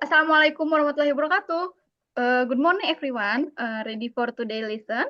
Assalamualaikum warahmatullahi wabarakatuh. Good morning everyone. Ready for today lesson?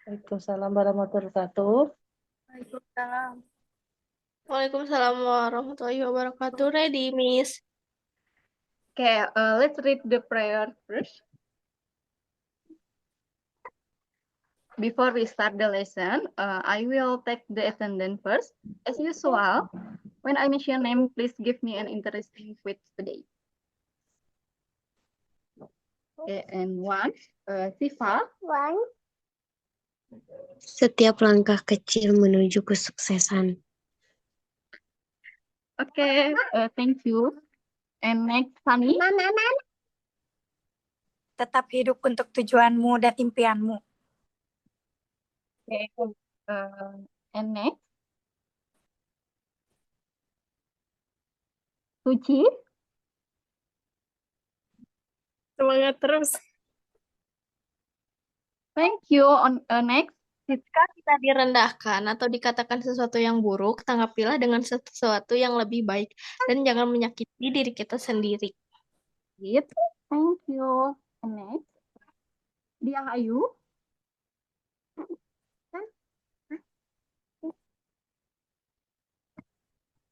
Waalaikumsalam warahmatullahi wabarakatuh. Waalaikumsalam. Waalaikumsalam warahmatullahi wabarakatuh. Ready, Miss. Okay, let's read the prayer first. Before we start the lesson, I will take the attendance first. As usual, when I mention name, please give me an interesting quote today. Okay, and one, Siva. One. Setiap langkah kecil menuju kesuksesan. Okay, thank you. And next, Sunny. Tetap hidup untuk tujuanmu dan impianmu. Okay, and next, Suci. Semangat terus. Thank you. On next, Jika kita direndahkan atau dikatakan sesuatu yang buruk, tanggapilah dengan sesuatu yang lebih baik dan jangan menyakiti diri kita sendiri. Gitu. Thank you. And next, Dia Ayu.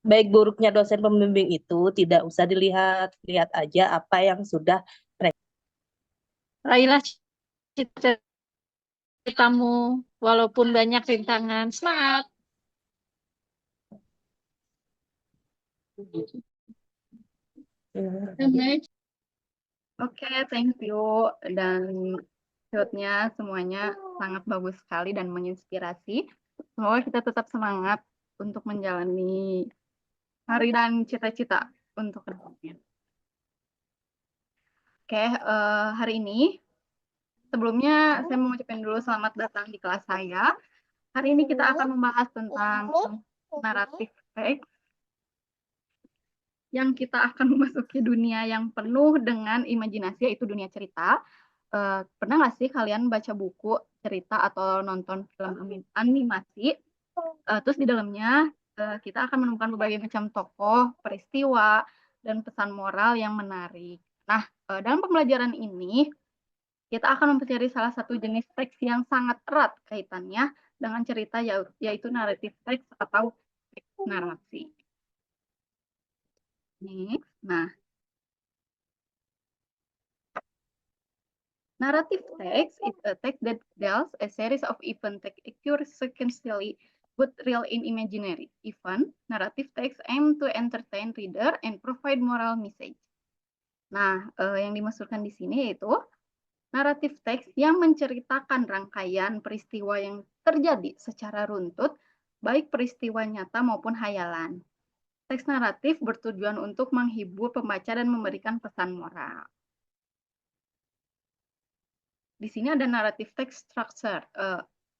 Baik buruknya dosen pembimbing itu tidak usah dilihat, lihat aja apa yang sudah Raihlah cita-citamu walaupun banyak rintangan. Semangat. Oke, thank you. Dan shotnya semuanya sangat bagus sekali dan menginspirasi. Semoga kita tetap semangat untuk menjalani hari dan cita-cita untuk kedepannya. Oke, hari ini sebelumnya saya mau ucapin dulu selamat datang di kelas saya. Hari ini kita akan membahas tentang naratif teks yang kita akan memasuki dunia yang penuh dengan imajinasi, yaitu dunia cerita. Pernah nggak sih kalian baca buku cerita atau nonton film animasi? Terus di dalamnya kita akan menemukan berbagai macam tokoh, peristiwa, dan pesan moral yang menarik. Nah, dalam pembelajaran ini, kita akan mempelajari salah satu jenis teks yang sangat erat kaitannya dengan cerita, yaitu narrative text atau teks narasi. Next. Nah, narrative text is a text that tells a series of events that occur sequentially but real in imaginary event. Narrative text aim to entertain reader and provide moral message. Nah, yang dimaksudkan di sini yaitu naratif teks yang menceritakan rangkaian peristiwa yang terjadi secara runtut, baik peristiwa nyata maupun hayalan. Teks naratif bertujuan untuk menghibur pembaca dan memberikan pesan moral. Di sini ada narrative text structure.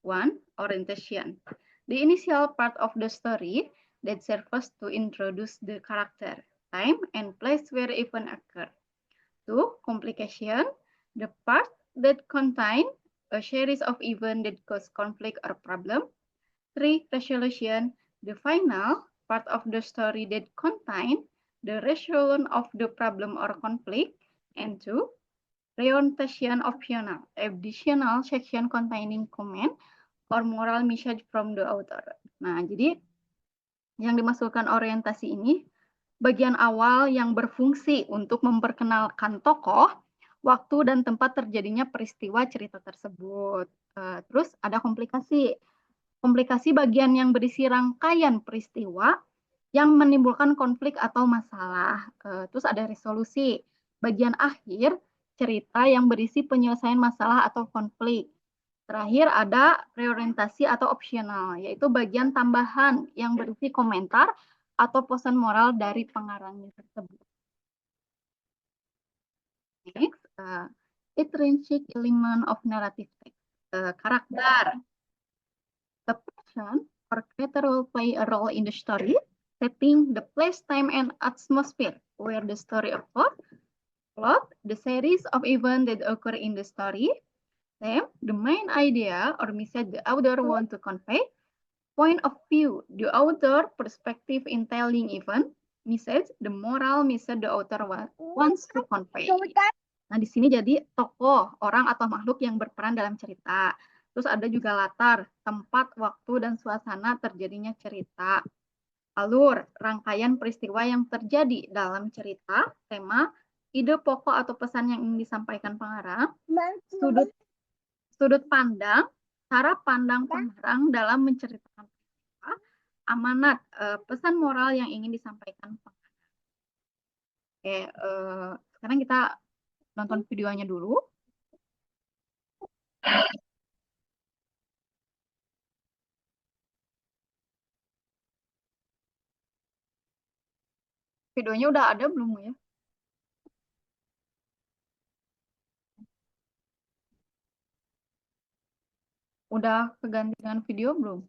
One, orientation. The initial part of the story that serves to introduce the character, time, and place where event occur. Two, complication. The part that contain a series of events that cause conflict or problem. Three, resolution. The final part of the story that contain the resolution of the problem or conflict. And two, reorientation optional, additional section containing comment or moral message from the author. Nah, jadi yang dimaksudkan orientasi ini bagian awal yang berfungsi untuk memperkenalkan tokoh, waktu dan tempat terjadinya peristiwa cerita tersebut. Terus ada komplikasi. Komplikasi bagian yang berisi rangkaian peristiwa yang menimbulkan konflik atau masalah. Terus ada resolusi. Bagian akhir cerita yang berisi penyelesaian masalah atau konflik. Terakhir ada reorientasi atau opsional, yaitu bagian tambahan yang berisi komentar atau pesan moral dari pengarangnya tersebut. Next, intrinsic element of narrative text. Karakter. The person or character will play a role in the story, setting the place, time, and atmosphere where the story occurs. Plot, the series of events that occur in the story. Theme, the main idea or message the author want to convey. Point of view, the author perspective in telling event. message, the moral message the author wants to convey. Nah, di sini jadi tokoh, orang atau makhluk yang berperan dalam cerita. Terus ada juga latar, tempat, waktu, dan suasana terjadinya cerita. Alur, rangkaian peristiwa yang terjadi dalam cerita, tema, ide pokok atau pesan yang ingin disampaikan pengarang, sudut pandang, cara pandang pengarang dalam menceritakan peristiwa, amanat, pesan moral yang ingin disampaikan pengarang. Oke, sekarang kita nonton videonya dulu. Videonya udah ada belum ya? Udah keganti dengan video belum?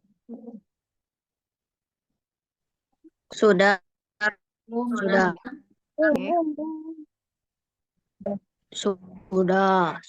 Sudah, Belum. sudah, Oke. sudah.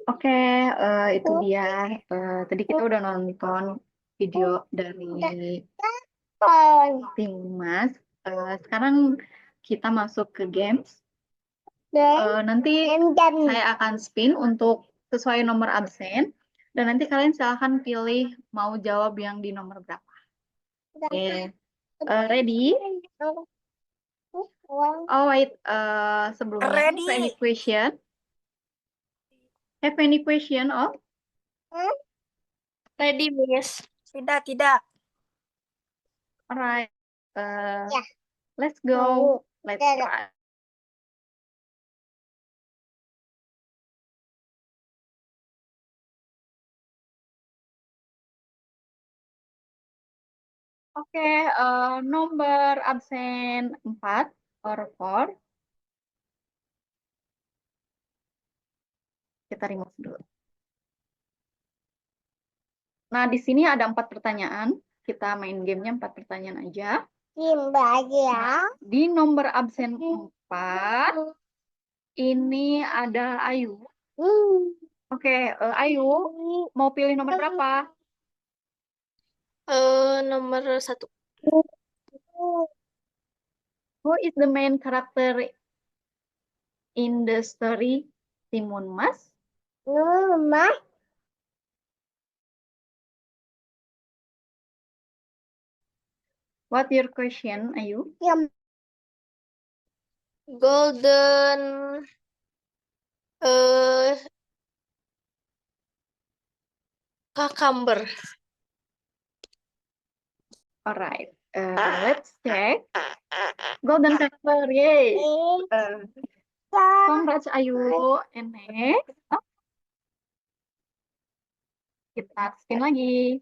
Oke, itu dia. Tadi kita udah nonton video dari tim Mas. Sekarang kita masuk ke games. Nanti saya akan spin untuk sesuai nomor absen. Dan nanti kalian silahkan pilih mau jawab yang di nomor berapa. Oke, ready? Oh wait, sebelumnya, Ready. have any question? Have any question? Oh, Ready, Miss. Tidak. alright. Let's go. Let's try. Oke, nomor absen 4 or 4. Kita remove dulu. Nah, di sini ada 4 pertanyaan. Kita main gamenya 4 pertanyaan aja. Nah, di nomor absen 4, ini ada Ayu. Oke, Ayu, mau pilih nomor berapa? Nomor 1. Who is the main character in the story Timun Mas? What your question, Ayu? Golden Cucumber. Alright, let's check. Golden Cucumber, yay! Congrats, Ayu. And next, kita spin lagi.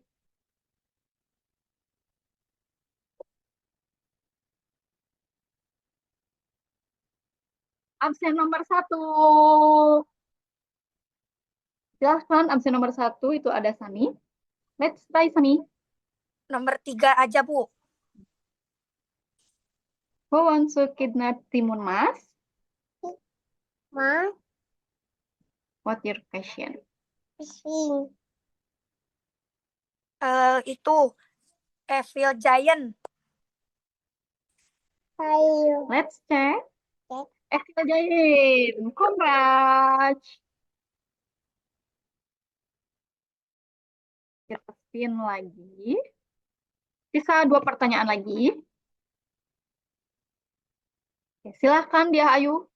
Absen nomor 1. Silahkan, absen nomor 1 itu ada Sani. Let's try Sani. Nomor 3 aja, Bu. Who wants to kidnap Timun Mas? What your question? Itu Evil Giant. Let's check. Evil Giant. Congrats. Kita spin lagi. Sisa 2 pertanyaan lagi. Oke, silahkan dia, Ayu.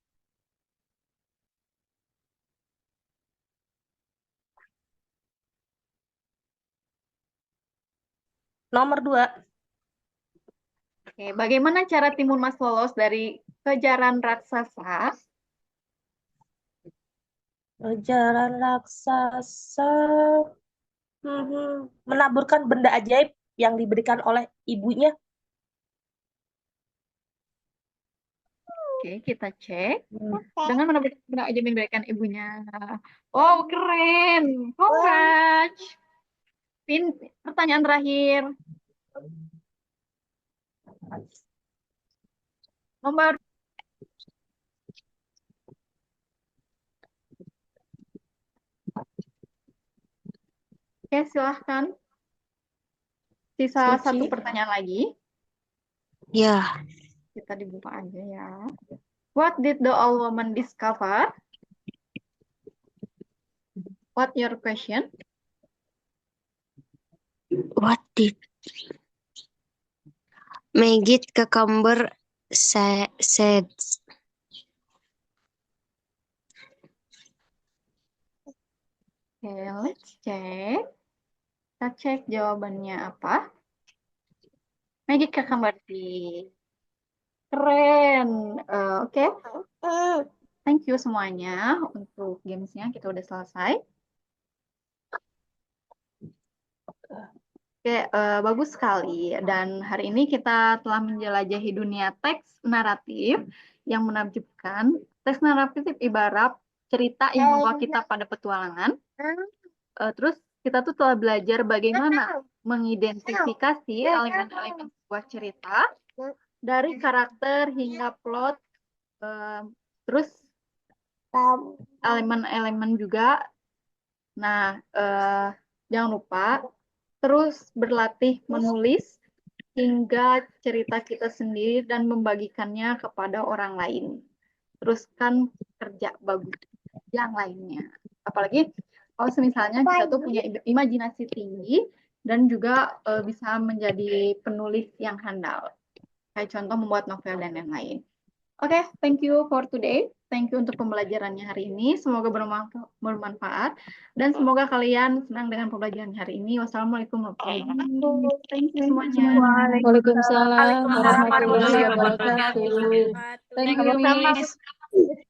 Nomor 2. Oke, bagaimana cara Timun Mas lolos dari kejaran raksasa? Kejaran raksasa. Menaburkan benda ajaib yang diberikan oleh ibunya. Oke, kita cek. Dengan menaburkan benda ajaib yang diberikan ibunya. Oh, keren. Congrats. Pertanyaan terakhir. Nomor Oke, silahkan. Sisa Suci. 1 pertanyaan lagi. Ya. Kita dibuka aja ya. What did the old woman discover? What your question? What did Magic Cucumber said? Oke, let's check. Kita cek jawabannya apa. Magic Cucumber. Keren. Oke. Thank you semuanya untuk gamesnya. Kita udah selesai. Oke, bagus sekali. Dan hari ini kita telah menjelajahi dunia teks naratif yang menakjubkan. Teks naratif ibarat cerita yang membawa kita pada petualangan. Terus kita tuh telah belajar bagaimana mengidentifikasi elemen-elemen sebuah cerita dari karakter hingga plot. Terus elemen-elemen juga Nah, jangan lupa terus berlatih menulis hingga cerita kita sendiri dan membagikannya kepada orang lain. Teruskan kerja bagus yang lainnya. Apalagi kalau misalnya kita tuh punya imajinasi tinggi dan juga bisa menjadi penulis yang handal. Kayak contoh membuat novel dan yang lain. Oke, thank you for today. Thank you untuk pembelajarannya hari ini. Semoga bermanfaat dan semoga kalian senang dengan pembelajaran hari ini. Wassalamualaikum warahmatullahi wabarakatuh. Thank you semuanya. Waalaikumsalam Waalaikumsalam warahmatullahi warahmatullahi wabarakatuh. wabarakatuh. Thank you, Sama-sama. Miss.